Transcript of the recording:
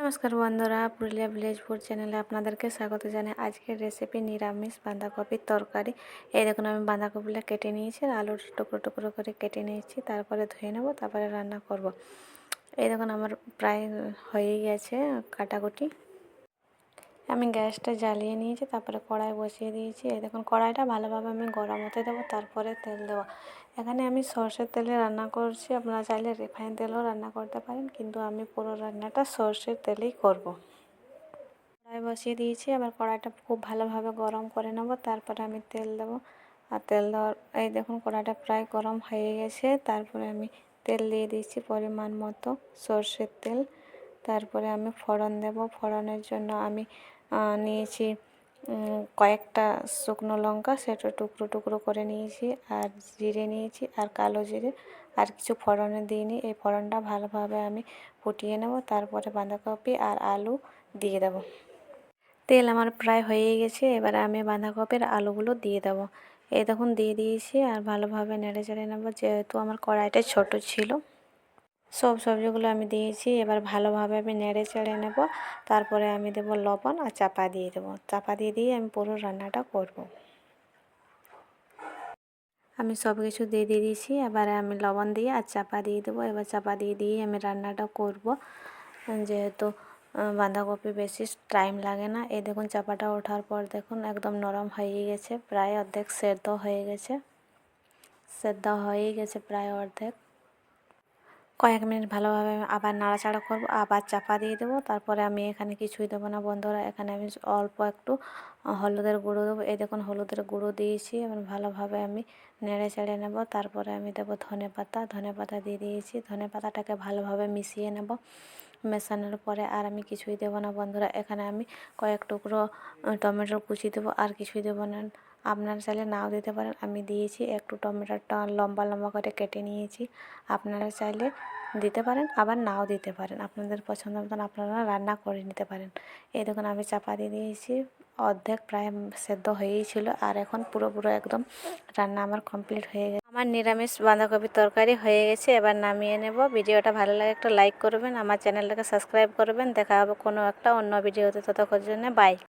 নমস্কার বন্ধুরা, Purulia village food চ্যানেলে আপনাদেরকে স্বাগত জানাই। আজকের রেসিপি নিরামিষ বাঁধাকপির তরকারি। এই দেখুন, আমি বাঁধাকপিটা কেটে নিয়েছি আর আলুর টুকরো টুকরো করে কেটে নিয়েছি, তারপরে ধুয়ে নেব, তারপরে রান্না করব। এই দেখুন, আমার প্রায় হয়ে গেছে কাটাকুটি। আমি গ্যাসটা জ্বালিয়ে নিয়েছি, তারপরে কড়াই বসিয়ে দিয়েছি। এই দেখুন, কড়াইটা ভালোভাবে আমি গরম হতে দেবো, তারপরে তেল দেবো। এখানে আমি সর্ষের তেলে রান্না করছি, আপনারা চাইলে রিফাইন তেলেও রান্না করতে পারেন, কিন্তু আমি পুরো রান্নাটা সর্ষের তেলেই করব। কড়াই বসিয়ে দিয়েছি, আবার কড়াইটা খুব ভালোভাবে গরম করে নেব, তারপরে আমি তেল দেবো। আর তেল দেওয়ার এই দেখুন, কড়াইটা প্রায় গরম হয়ে গেছে। তারপরে আমি তেল দিয়ে দিয়েছি পরিমাণ মতো সর্ষের তেল। তারপরে আমি ফোড়ন দেব। ফোড়নের জন্য আমি নিয়েছি কয়েকটা শুকনো লঙ্কা, সেটা টুকরো টুকরো করে নিয়েছি, আর জিরে নিয়েছি, আর কালো জিরে, আর কিছু ফোড়নে দিইনি। এই ফোড়নটা ভালোভাবে আমি ফুটিয়ে নেব, তারপরে বাঁধাকপি আর আলু দিয়ে দেব। তেল আমার প্রায় হয়ে গেছে, এবারে আমি বাঁধাকপির আলুগুলো দিয়ে দেবো। এই দেখুন, দিয়ে দিয়েছি, আর ভালোভাবে নেড়ে চেড়ে নেব, যেহেতু আমার কড়াইটা ছোট ছিল। সব সবজিগুলো আমি দিয়েছি, এবার ভালোভাবে আমি নেড়ে চেড়ে নেব, তারপরে আমি দেবো লবণ আর চাপা দিয়ে দেবো। চাপা দিয়ে আমি পুরো রান্নাটা করব। আমি সব কিছু দিয়ে দিয়েছি, এবারে আমি লবণ দিয়ে আর চাপা দিয়ে দেবো। এবার চাপা দিয়ে আমি রান্নাটা করব, যেহেতু বাঁধাকপি বেশি টাইম লাগে না। এই দেখুন, চাপাটা ওঠার পর দেখুন একদম নরম হয়ে গেছে, প্রায় অর্ধেক সেদ্ধ হয়ে গেছে। প্রায় অর্ধেক। কয়েক মিনিট ভালোভাবে আবার নাড়াচাড়া করব, আবার চাপা দিয়ে দেবো। তারপরে আমি এখানে কিছুই দেবো না বন্ধুরা, এখানে আমি অল্প একটু হলুদের গুঁড়ো দেবো। এই দেখুন, হলুদের গুঁড়ো দিয়েছি, এবং ভালোভাবে আমি নেড়ে চেড়ে নেব। তারপরে আমি দেবো ধনেপাতা দিয়ে দিয়েছি। ধনেপাতাটাকে ভালোভাবে মিশিয়ে নেব। মেশানোর পরে আর আমি কিছুই দেবো না বন্ধুরা, এখানে আমি কয়েক টুকরো টমেটোর কুচি দেবো, আর কিছুই দেবো না। আপনারা চাইলে নাও দিতে পারেন, আমি দিয়েছি। একটু টমেটোটা লম্বা লম্বা করে কেটে নিয়েছি, আপনারা চাইলে দিতে পারেন, আবার নাও দিতে পারেন। আপনাদের পছন্দ মতন আপনারা রান্না করে নিতে পারেন। এই দেখুন, আমি চাপা দিয়ে দিয়েছি, অর্ধেক প্রায় সেদ্ধ হয়েই ছিল, আর এখন পুরোপুরো একদম রান্না আমার কমপ্লিট হয়ে গেছে। আমার নিরামিষ বাঁধাকপির তরকারি হয়ে গেছে, এবার নামিয়ে নেব। ভিডিওটা ভালো লাগে একটা লাইক করবেন, আমার চ্যানেলটাকে সাবস্ক্রাইব করবেন। দেখা হবে কোনো একটা অন্য ভিডিওতে, ততক্ষণের জন্য বাই।